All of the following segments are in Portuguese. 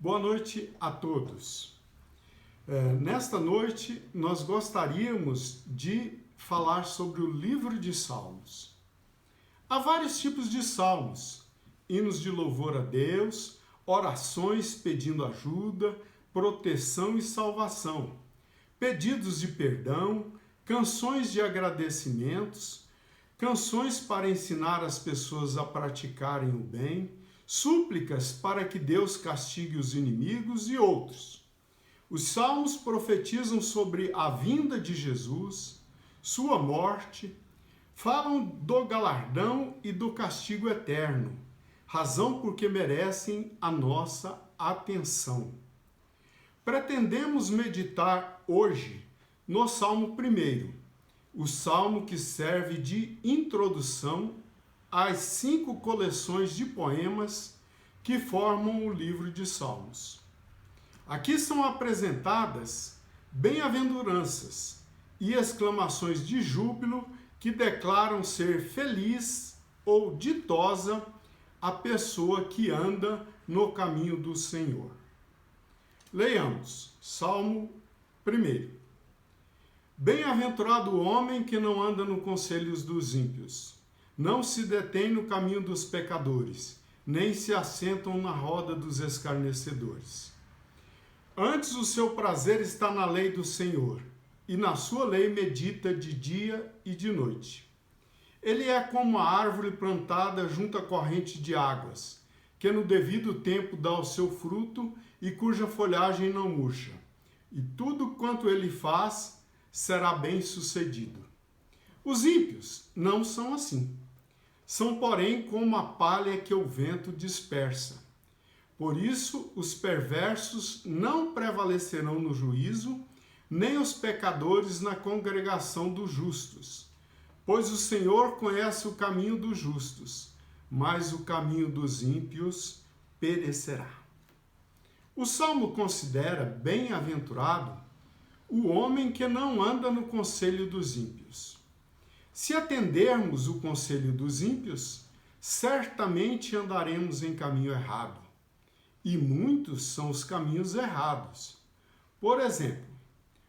Boa noite a todos. Nesta noite, nós gostaríamos de falar sobre o livro de Salmos. Há vários tipos de salmos: hinos de louvor a Deus, orações pedindo ajuda, proteção e salvação, pedidos de perdão, canções de agradecimentos, canções para ensinar as pessoas a praticarem o bem, súplicas para que Deus castigue os inimigos e outros. Os salmos profetizam sobre a vinda de Jesus, sua morte, falam do galardão e do castigo eterno, razão porque merecem a nossa atenção. Pretendemos meditar hoje no Salmo 1, o salmo que serve de introdução às 5 coleções de poemas que formam o livro de Salmos. Aqui são apresentadas bem-aventuranças e exclamações de júbilo que declaram ser feliz ou ditosa a pessoa que anda no caminho do Senhor. Leiamos, Salmo 1. Bem-aventurado o homem que não anda no conselho dos ímpios, não se detém no caminho dos pecadores, nem se assentam na roda dos escarnecedores. Antes o seu prazer está na lei do Senhor, e na sua lei medita de dia e de noite. Ele é como a árvore plantada junto à corrente de águas, que no devido tempo dá o seu fruto e cuja folhagem não murcha. E tudo quanto ele faz será bem-sucedido. Os ímpios não são assim. São, porém, como a palha que o vento dispersa. Por isso, os perversos não prevalecerão no juízo, nem os pecadores na congregação dos justos. Pois o Senhor conhece o caminho dos justos, mas o caminho dos ímpios perecerá. O Salmo considera bem-aventurado o homem que não anda no conselho dos ímpios. Se atendermos o conselho dos ímpios, certamente andaremos em caminho errado. E muitos são os caminhos errados. Por exemplo,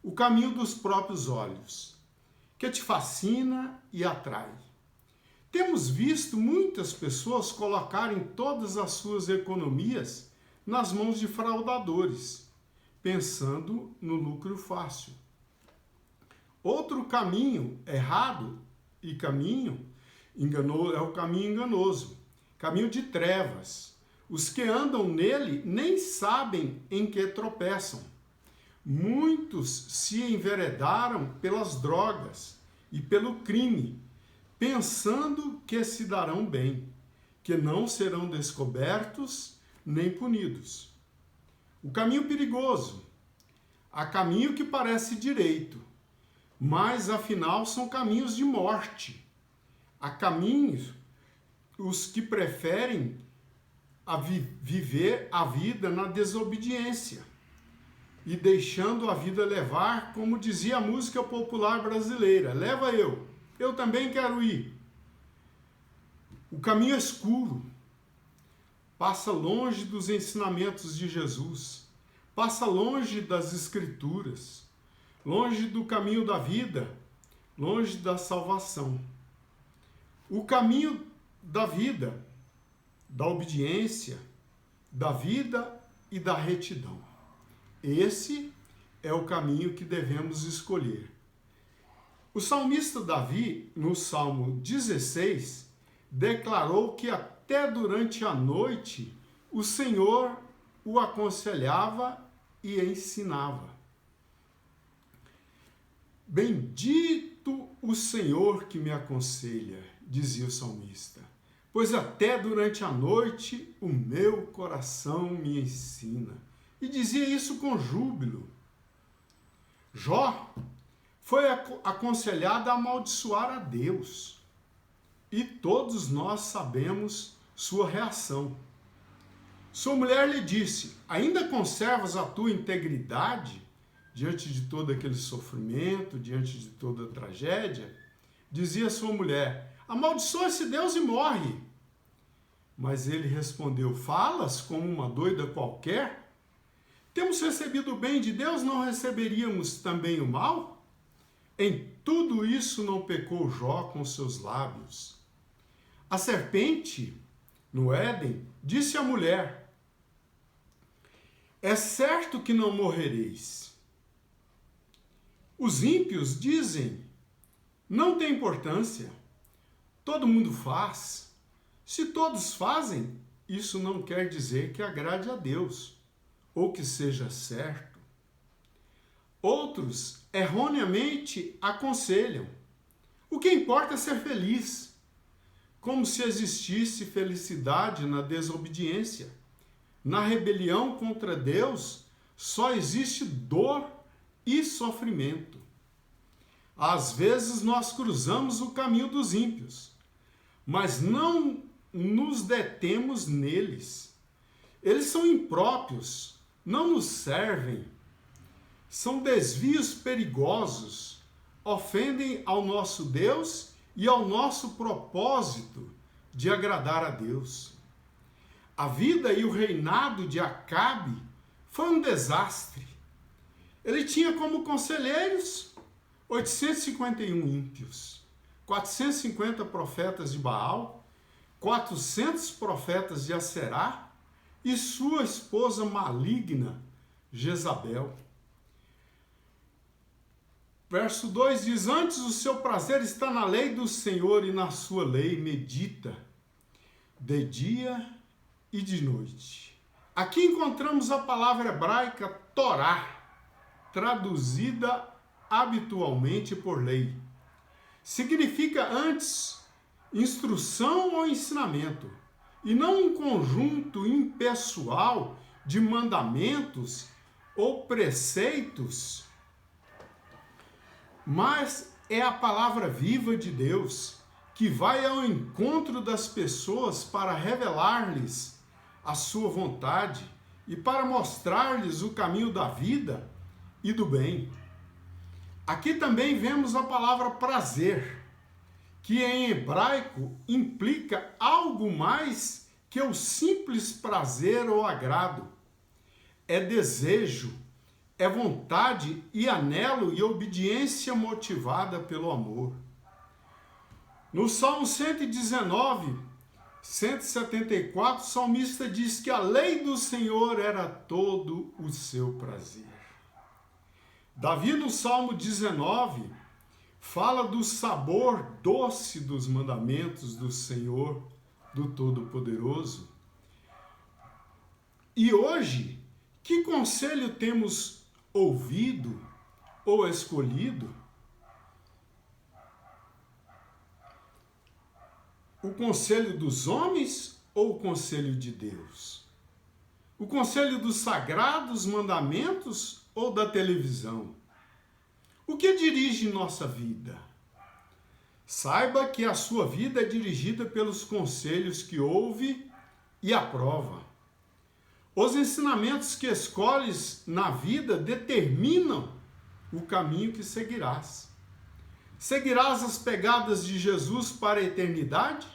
o caminho dos próprios olhos, que te fascina e atrai. Temos visto muitas pessoas colocarem todas as suas economias nas mãos de fraudadores, pensando no lucro fácil. Outro caminho errado e é o caminho enganoso, caminho de trevas. Os que andam nele nem sabem em que tropeçam. Muitos se enveredaram pelas drogas e pelo crime, pensando que se darão bem, que não serão descobertos nem punidos. O caminho perigoso. Há caminho que parece direito, mas afinal são caminhos de morte. Há caminhos os que preferem viver a vida na desobediência e deixando a vida levar, como dizia a música popular brasileira: leva eu também quero ir. O caminho escuro passa longe dos ensinamentos de Jesus, passa longe das Escrituras, longe do caminho da vida, longe da salvação. O caminho da vida, da obediência, da vida e da retidão. Esse é o caminho que devemos escolher. O salmista Davi, no Salmo 16, declarou que até durante a noite o Senhor o aconselhava e ensinava. Bendito o Senhor que me aconselha, dizia o salmista, pois até durante a noite o meu coração me ensina. E dizia isso com júbilo. Jó foi aconselhado a amaldiçoar a Deus. E todos nós sabemos sua reação. Sua mulher lhe disse: ainda conservas a tua integridade diante de todo aquele sofrimento, diante de toda a tragédia? Dizia sua mulher: amaldiçoa esse Deus e morre. Mas ele respondeu: falas como uma doida qualquer? Temos recebido o bem de Deus, não receberíamos também o mal? Em tudo isso não pecou Jó com seus lábios. A serpente, no Éden, disse à mulher: é certo que não morrereis. Os ímpios dizem: não tem importância, todo mundo faz. Se todos fazem, isso não quer dizer que agrade a Deus, ou que seja certo. Outros erroneamente aconselham: o que importa é ser feliz, como se existisse felicidade na desobediência. Na rebelião contra Deus, só existe dor e sofrimento. Às vezes nós cruzamos o caminho dos ímpios, mas não nos detemos neles. Eles são impróprios, não nos servem. São desvios perigosos, ofendem ao nosso Deus e ao nosso propósito de agradar a Deus. A vida e o reinado de Acabe foi um desastre. Ele tinha como conselheiros 851 ímpios, 450 profetas de Baal, 400 profetas de Aserá e sua esposa maligna, Jezabel. Verso 2 diz: antes o seu prazer está na lei do Senhor e na sua lei medita, de dia e de noite. Aqui encontramos a palavra hebraica Torá, traduzida habitualmente por lei. Significa antes instrução ou ensinamento, e não um conjunto impessoal de mandamentos ou preceitos, mas é a palavra viva de Deus que vai ao encontro das pessoas para revelar-lhes a sua vontade e para mostrar-lhes o caminho da vida e do bem. Aqui também vemos a palavra prazer, que em hebraico implica algo mais que o simples prazer ou agrado. É desejo, é vontade e anelo e obediência motivada pelo amor. No Salmo 119, 174, o salmista diz que a lei do Senhor era todo o seu prazer. Davi, no Salmo 19, fala do sabor doce dos mandamentos do Senhor, do Todo-Poderoso. E hoje, que conselho temos ouvido ou escolhido? O conselho dos homens ou o conselho de Deus? O conselho dos sagrados mandamentos ou da televisão? O que dirige nossa vida? Saiba que a sua vida é dirigida pelos conselhos que ouve e aprova. Os ensinamentos que escolhes na vida determinam o caminho que seguirás. Seguirás as pegadas de Jesus para a eternidade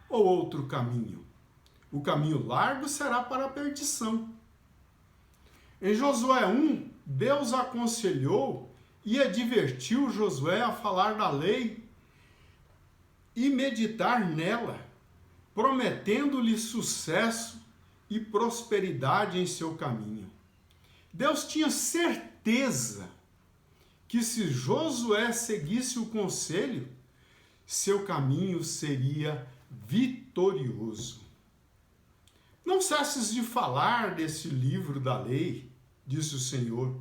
ou outro caminho? O caminho largo será para a perdição. Em Josué 1, Deus aconselhou e advertiu Josué a falar da lei e meditar nela, prometendo-lhe sucesso e prosperidade em seu caminho. Deus tinha certeza que se Josué seguisse o conselho, seu caminho seria vitorioso. Não cesses de falar desse livro da lei, disse o Senhor.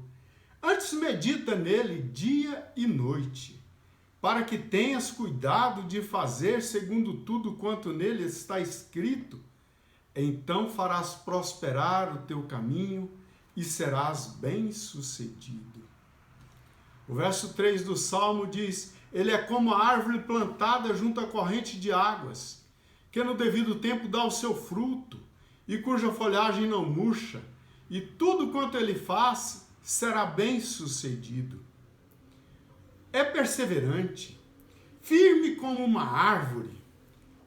Antes medita nele dia e noite, para que tenhas cuidado de fazer segundo tudo quanto nele está escrito. Então farás prosperar o teu caminho e serás bem-sucedido. O verso 3 do Salmo diz: ele é como a árvore plantada junto à corrente de águas, que no devido tempo dá o seu fruto, e cuja folhagem não murcha, e tudo quanto ele faz será bem-sucedido. É perseverante, firme como uma árvore,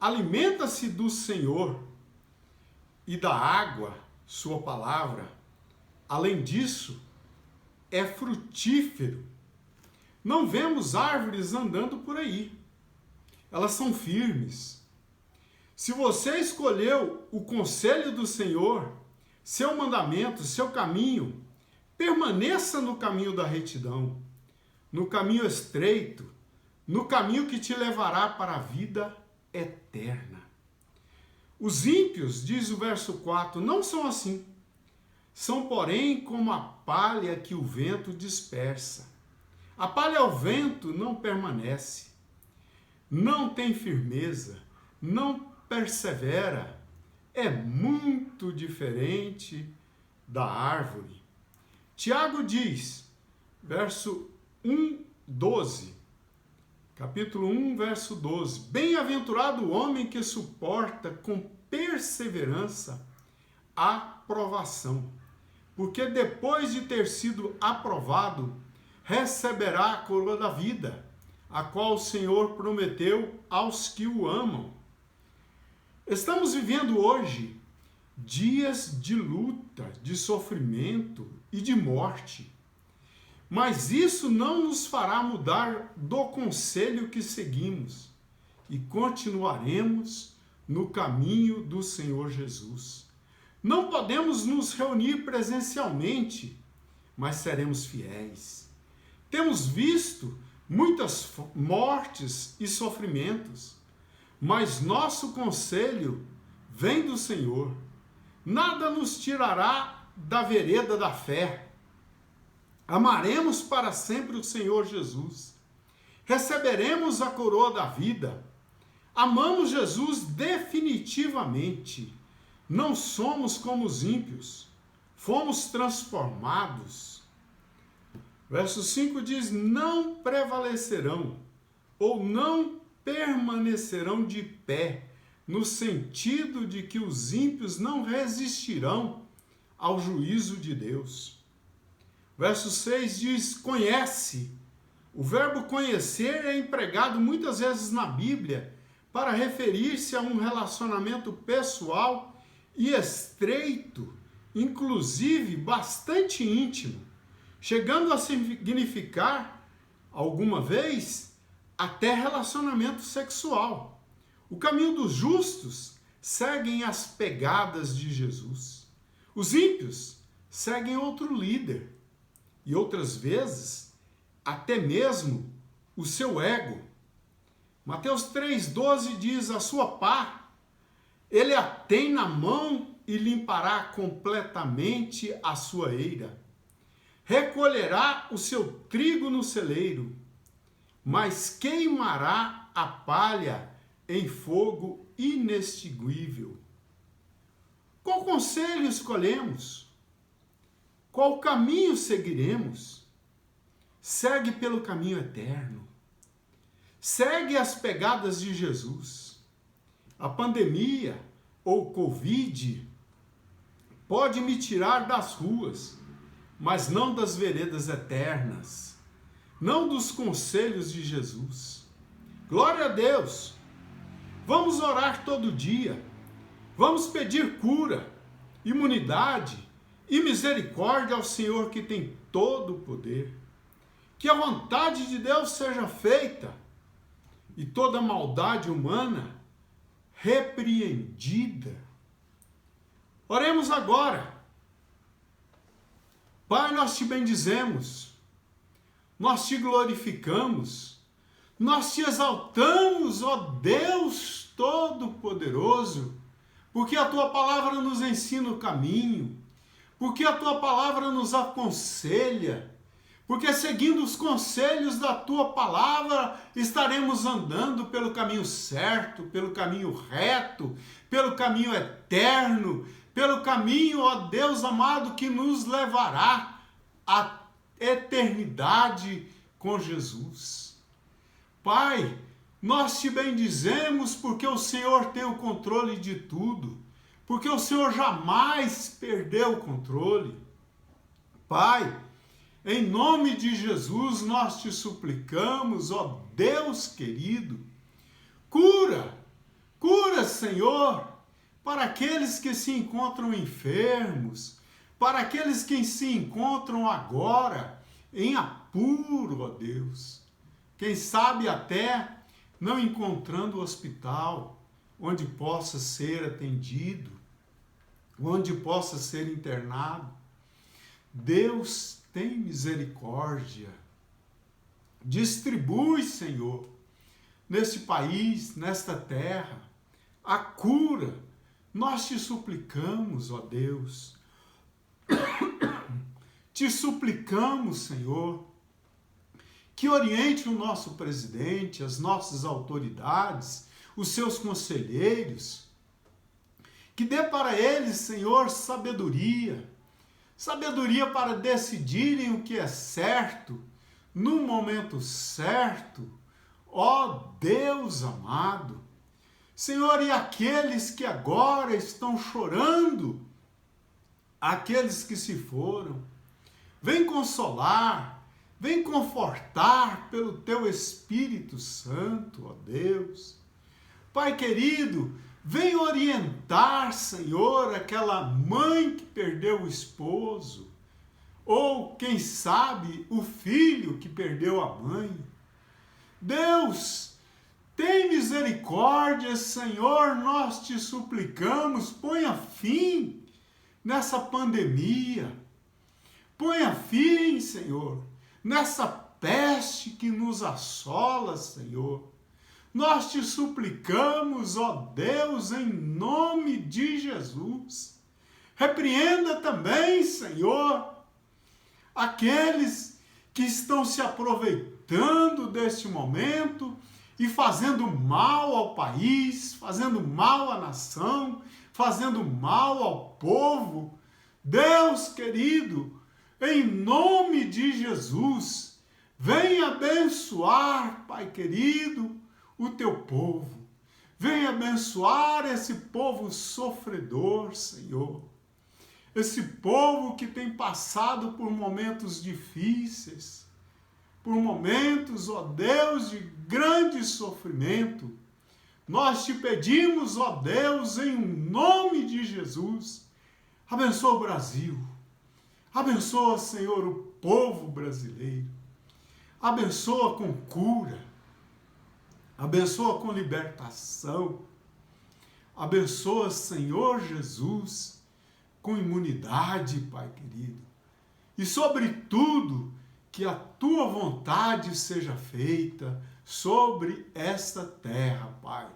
alimenta-se do Senhor e da água, sua palavra, Além disso, é frutífero. Não vemos árvores andando por aí. Elas são firmes. Se você escolheu o conselho do Senhor, seu mandamento, seu caminho, permaneça no caminho da retidão, no caminho estreito, no caminho que te levará para a vida eterna. Os ímpios, diz o verso 4, não são assim. São, porém, como a palha que o vento dispersa. A palha ao vento não permanece, não tem firmeza, não persevera. É muito diferente da árvore. Tiago diz, verso 12, capítulo 1, verso 12, bem-aventurado o homem que suporta com perseverança a provação, porque depois de ter sido aprovado, receberá a coroa da vida, a qual o Senhor prometeu aos que o amam. Estamos vivendo hoje dias de luta, de sofrimento e de morte. Mas isso não nos fará mudar do conselho que seguimos e continuaremos no caminho do Senhor Jesus. Não podemos nos reunir presencialmente, mas seremos fiéis. Temos visto muitas mortes e sofrimentos, mas nosso conselho vem do Senhor. Nada nos tirará da vereda da fé. Amaremos para sempre o Senhor Jesus. Receberemos a coroa da vida. Amamos Jesus definitivamente. Não somos como os ímpios. Fomos transformados. Verso 5 diz, não prevalecerão ou não permanecerão de pé, no sentido de que os ímpios não resistirão ao juízo de Deus. Verso 6 diz, conhece. O verbo conhecer é empregado muitas vezes na Bíblia para referir-se a um relacionamento pessoal e estreito, inclusive bastante íntimo, chegando a significar, alguma vez, até relacionamento sexual. O caminho dos justos seguem as pegadas de Jesus. Os ímpios seguem outro líder. E outras vezes, até mesmo o seu ego. Mateus 3,12 diz, a sua pá, ele a tem na mão e limpará completamente a sua eira. Recolherá o seu trigo no celeiro, mas queimará a palha em fogo inextinguível. Qual conselho escolhemos? Qual caminho seguiremos? Segue pelo caminho eterno. Segue as pegadas de Jesus. A pandemia ou Covid pode me tirar das ruas, mas não das veredas eternas, não dos conselhos de Jesus. Glória a Deus! Vamos orar todo dia. Vamos pedir cura, imunidade e misericórdia ao Senhor que tem todo o poder. Que a vontade de Deus seja feita e toda maldade humana repreendida. Oremos agora. Pai, nós te bendizemos, nós te glorificamos, nós te exaltamos, ó Deus Todo-Poderoso, porque a tua palavra nos ensina o caminho, porque a tua palavra nos aconselha, porque seguindo os conselhos da tua palavra, estaremos andando pelo caminho certo, pelo caminho reto, pelo caminho eterno, pelo caminho, ó Deus amado, que nos levará à eternidade com Jesus. Pai, nós te bendizemos porque o Senhor tem o controle de tudo, porque o Senhor jamais perdeu o controle. Pai, em nome de Jesus nós te suplicamos, ó Deus querido, cura, Senhor, para aqueles que se encontram enfermos, para aqueles que se encontram agora em apuro, ó Deus. Quem sabe até não encontrando hospital onde possa ser atendido, onde possa ser internado. Deus, tem misericórdia. Distribui, Senhor, nesse país, nesta terra, a cura. Nós te suplicamos, ó Deus. Te suplicamos, Senhor, que oriente o nosso presidente, as nossas autoridades, os seus conselheiros, que dê para eles, Senhor, sabedoria para decidirem o que é certo, no momento certo, ó Deus amado. Senhor, e aqueles que agora estão chorando, aqueles que se foram, vem consolar, vem confortar pelo teu Espírito Santo, ó Deus. Pai querido, vem orientar, Senhor, aquela mãe que perdeu o esposo, ou, quem sabe, o filho que perdeu a mãe. Deus, tem misericórdia, Senhor, nós te suplicamos, ponha fim nessa pandemia. Ponha fim, Senhor, nessa peste que nos assola, Senhor. Nós te suplicamos, ó Deus, em nome de Jesus. Repreenda também, Senhor, aqueles que estão se aproveitando deste momento e fazendo mal ao país, fazendo mal à nação, fazendo mal ao povo. Deus querido, em nome de Jesus, vem abençoar, Pai querido, o teu povo. Vem abençoar esse povo sofredor, Senhor. Esse povo que tem passado por momentos difíceis, por momentos, ó Deus, de grande sofrimento. Nós te pedimos, ó Deus, em nome de Jesus, abençoa o Brasil. Abençoa, Senhor, o povo brasileiro. Abençoa com cura. Abençoa com libertação. Abençoa, Senhor Jesus, com imunidade, Pai querido. E, sobretudo, que a tua vontade seja feita sobre esta terra, Pai.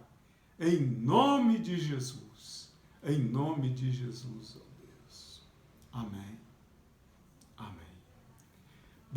Em nome de Jesus. Em nome de Jesus.